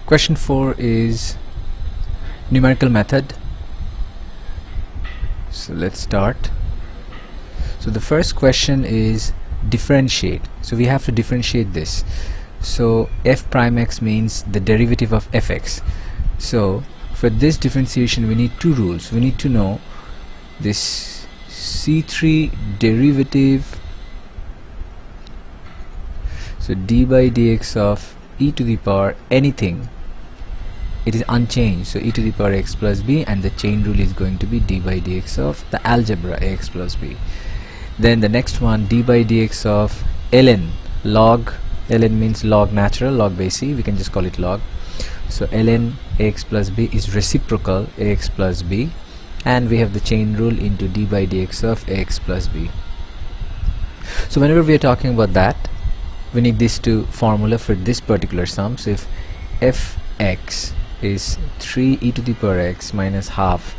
Question 4 is numerical method. So let's start. So the first question is differentiate. So we have to differentiate this. So f prime x means the derivative of fx. So for this differentiation we need two rules. We need to know this c3 derivative, so d by dx of e to the power anything, it is unchanged, so e to the power x plus b, and the chain rule is going to be d by dx of the algebra ax plus b. Then the next one, d by dx of ln, log, ln means log natural, log base c, we can just call it log. So ln ax plus b is reciprocal ax plus b, and we have the chain rule into d by dx of ax plus b. So whenever we are talking about that, we need this to formula for this particular sum. So if fx is 3 e to the power x minus half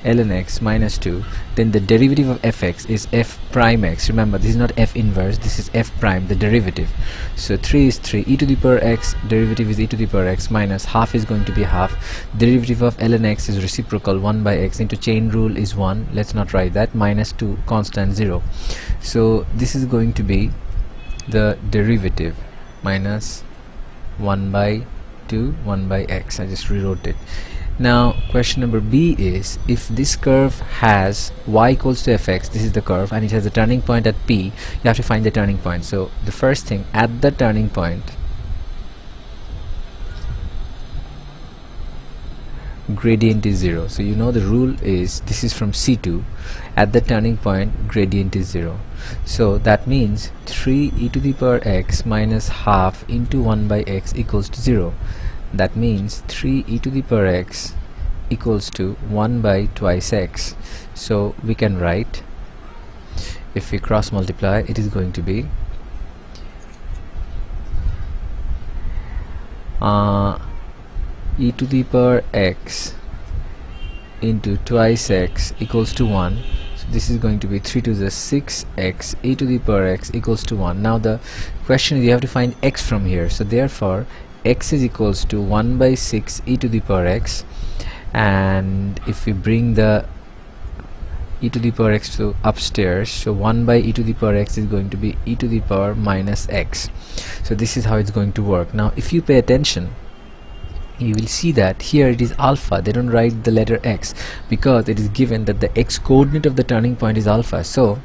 ln x minus 2, then the derivative of fx is f prime x. Remember, this is not f inverse, this is f prime, the derivative. So 3 is 3, e to the power x, derivative is e to the power x, minus half is going to be half, derivative of ln x is reciprocal 1 by x, into chain rule is 1, let's not write that, minus 2 constant 0. So this is going to be the derivative, minus 1 by 2 1 by x. I just rewrote it. Now question number B is, if this curve has y equals to fx, this is the curve, and it has a turning point at P, you have to find the turning point. So the first thing, at the turning point gradient is 0. So you know the rule is, this is from C2, at the turning point gradient is 0. So that means 3 e to the power x minus half into 1 by x equals to 0. That means 3 e to the power x equals to 1 by twice x. So we can write, if we cross multiply, it is going to be e to the power x into twice x equals to 1. So this is going to be 3 to the 6x e to the power x equals to 1. Now the question is, you have to find x from here. So therefore x is equals to 1 by 6 e to the power x, and if we bring the e to the power x to upstairs, so 1 by e to the power x is going to be e to the power minus x. So this is how it's going to work. Now if you pay attention, you will see that here it is alpha, they don't write the letter x because it is given that the x coordinate of the turning point is alpha. So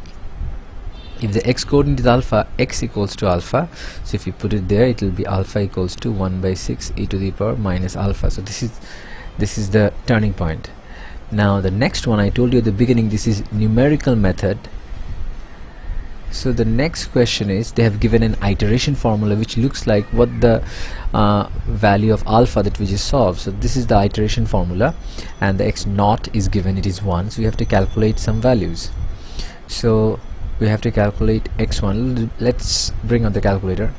if the x coordinate is alpha, x equals to alpha, so if you put it there, it will be alpha equals to 1 by 6 e to the power minus alpha. So this is the turning point. Now the next one, I told you at the beginning, this is numerical method. So the next question is, they have given an iteration formula which looks like what the value of alpha that we just solved. So this is the iteration formula, and the x naught is given, it is 1, so we have to calculate some values. So we have to calculate x1. Let's bring on the calculator.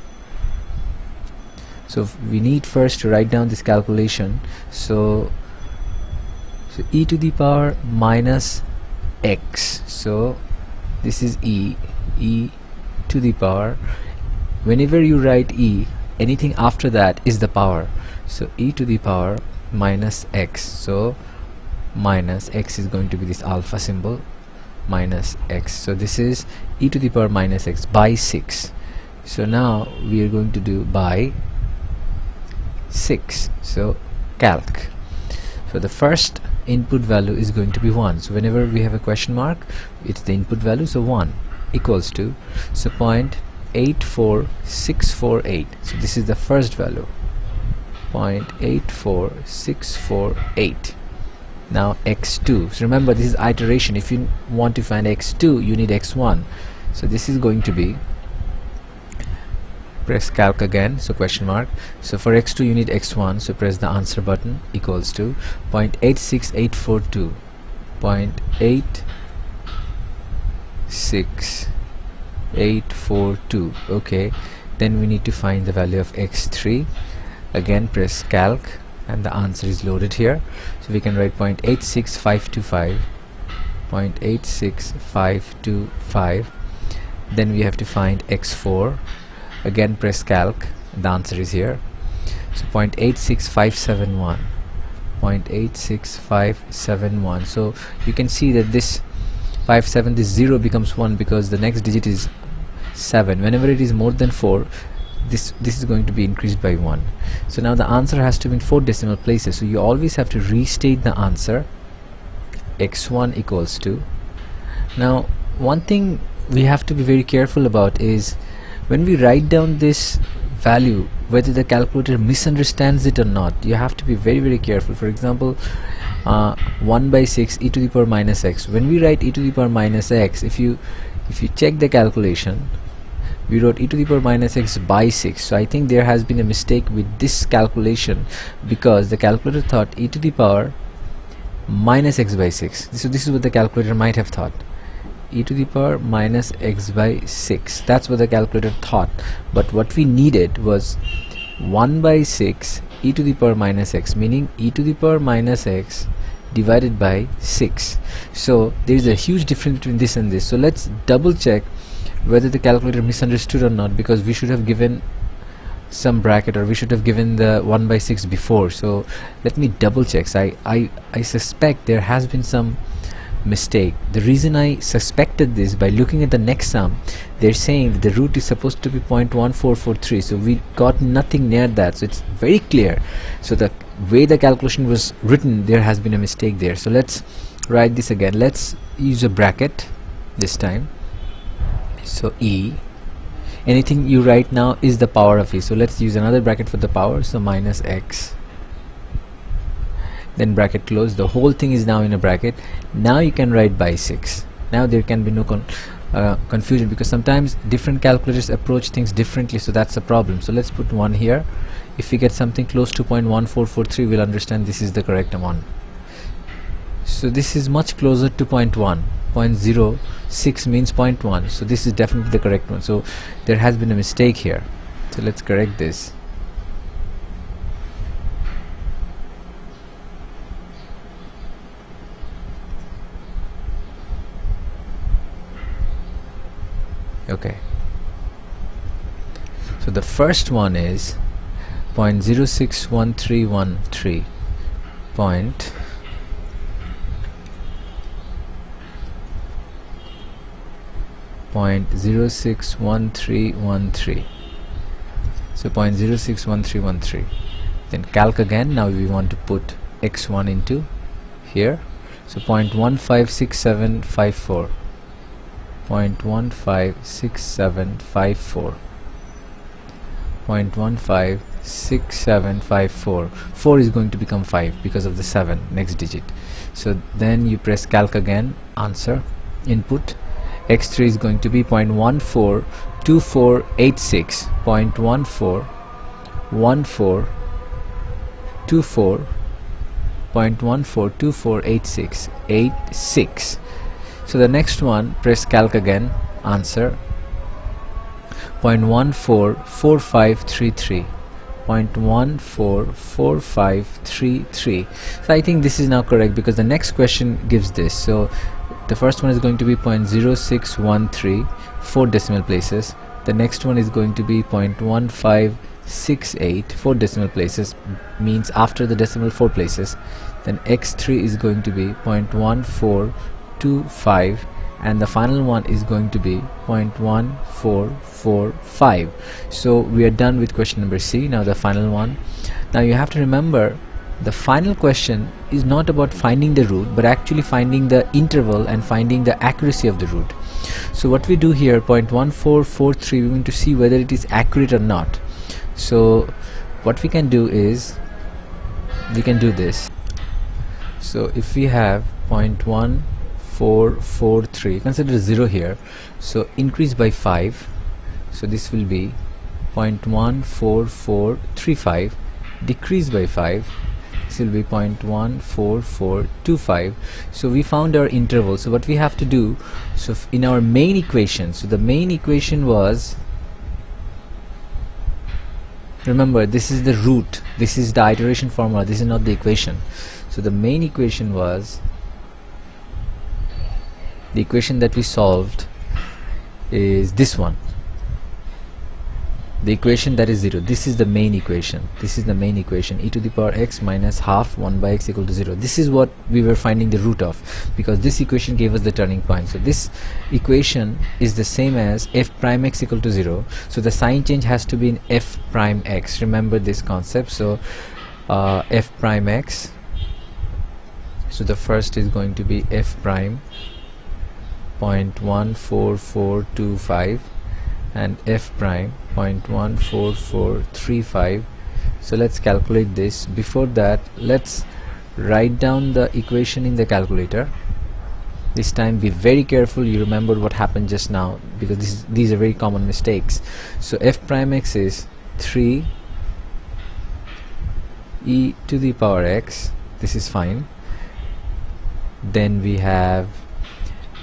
So we need first to write down this calculation. So e to the power minus x, so this is e to the power. Whenever you write e, anything after that is the power. So e to the power minus x, so minus x is going to be this alpha symbol, minus x. So this is e to the power minus x by 6. So now we are going to do by 6. So calc. So the first input value is going to be 1. So whenever we have a question mark, it's the input value. So 1 equals to, so 0.84648. So this is the first value, 0.84648. Now x2, so remember this is iteration. If you want to find x2, you need x1. So this is going to be, press calc again, so question mark. So for x2 you need x1, so press the answer button, equals to 0.86842, 0.86842. okay, then we need to find the value of x3. Again press calc, and the answer is loaded here. So we can write 0.86525, 0.86525. Then we have to find x4. Again press calc, the answer is here. So 0.86571, 0.86571. So you can see that this 57, this 0 becomes 1 because the next digit is 7. Whenever it is more than 4, this is going to be increased by 1. So now the answer has to be in 4 decimal places, so you always have to restate the answer. x1 equals to, now one thing we have to be very careful about is when we write down this value, whether the calculator misunderstands it or not. You have to be very careful. For example, 1 by 6 e to the power minus x. When we write e to the power minus x, if you check the calculation, we wrote e to the power minus x by 6. So I think there has been a mistake with this calculation, because the calculator thought e to the power minus x by 6. So this is what the calculator might have thought, e to the power minus x by 6. That's what the calculator thought, but what we needed was 1 by 6 e to the power minus x, meaning e to the power minus x divided by 6. So there is a huge difference between this and this. So let's double check whether the calculator misunderstood or not, because we should have given some bracket, or we should have given the 1 by 6 before. So let me double check. So I suspect there has been some mistake. The reason I suspected this, by looking at the next sum, they're saying that the root is supposed to be 0.1443, so we got nothing near that, so it's very clear. So the way the calculation was written, there has been a mistake there. So let's write this again. Let's use a bracket this time. So e, anything you write now is the power of e, so let's use another bracket for the power. So minus x, then bracket close. The whole thing is now in a bracket. Now you can write by 6. Now there can be no confusion, because sometimes different calculators approach things differently, so that's a problem. So let's put 1 here. If we get something close to 0.1443, we'll understand this is the correct one. So this is much closer to 0.1. 0.06 means 0.1, so this is definitely the correct one. So there has been a mistake here, so let's correct this. Okay, so the first one is 0.061313, 0.061313, so 0.061313. Then calc again. Now we want to put x1 into here, so 0.156754, 0.156754, 0.156754. 4 is going to become 5 because of the 7 next digit. So then you press calc again, answer, input. x3 is going to be 0.142486, 0.142424, 0.142486, so the next one, press calc again, answer, 0.144533, 0.144533. So I think this is now correct, because the next question gives this. So the first one is going to be 0.0613, 4 decimal places. The next one is going to be 0.1568, 4 decimal places, means after the decimal 4 places. Then x3 is going to be 0.1425, and the final one is going to be 0.1445. So we are done with question number C. Now the final one. Now you have to remember, the final question is not about finding the root, but actually finding the interval and finding the accuracy of the root. So what we do here, 0.1443, we want to see whether it is accurate or not. So what we can do is, we can do this. So if we have 0.1443, consider 0 here, so increase by 5, so this will be 0.14435, decrease by 5, this will be 0.14425. So we found our interval. So what we have to do, so in our main equation, so the main equation was, remember this is the root, this is the iteration formula, this is not the equation. So the main equation was, the equation that we solved is this one. the equation that is 0. This is the main equation. This is the main equation, e to the power x minus half 1 by x equal to 0. This is what we were finding the root of, because this equation gave us the turning point. So this equation is the same as f prime x equal to 0. So the sign change has to be in f prime x. Remember this concept. So f prime x, so the first is going to be f prime 0.14425 and f prime 0.14435. so let's calculate this. Before that, let's write down the equation in the calculator. This time be very careful, you remember what happened just now, because these are very common mistakes. So f prime x is 3 e to the power x. This is fine. Then we have,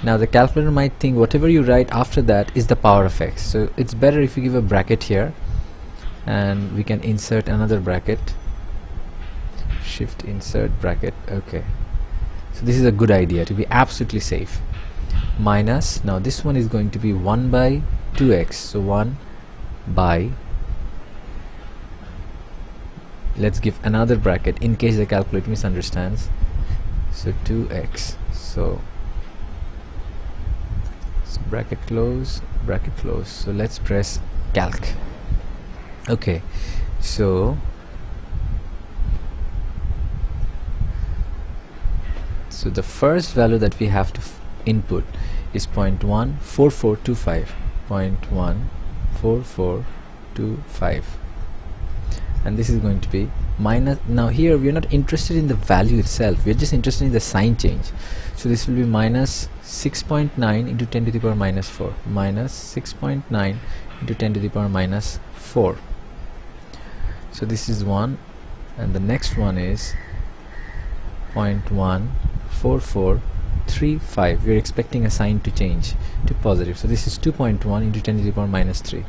now the calculator might think whatever you write after that is the power of x, so it's better if you give a bracket here, and we can insert another bracket, shift insert bracket. Okay, so this is a good idea to be absolutely safe. Minus, now this one is going to be 1 by 2x, so 1 by, let's give another bracket in case the calculator misunderstands, so 2x, so bracket close, bracket close. So let's press calc. Okay, so the first value that we have to input is 0.14425, 0.14425, and this is going to be minus. Now here we are not interested in the value itself, we are just interested in the sign change. So this will be minus 6.9 into 10 to the power minus 4, minus 6.9 into 10 to the power minus 4. So this is 1, and the next one is 0.14435. we are expecting a sign to change to positive, so this is 2.1 into 10 to the power minus 3,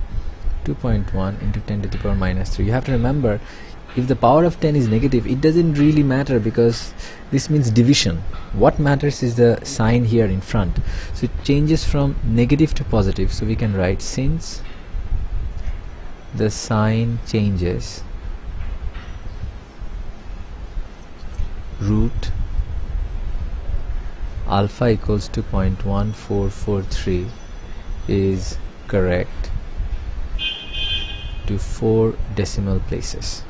2.1 into 10 to the power minus 3. You have to remember, if the power of 10 is negative, it doesn't really matter, because this means division. What matters is the sign here in front. So it changes from negative to positive, so we can write, since the sign changes, root alpha equals to 0.1443 is correct to 4 decimal places.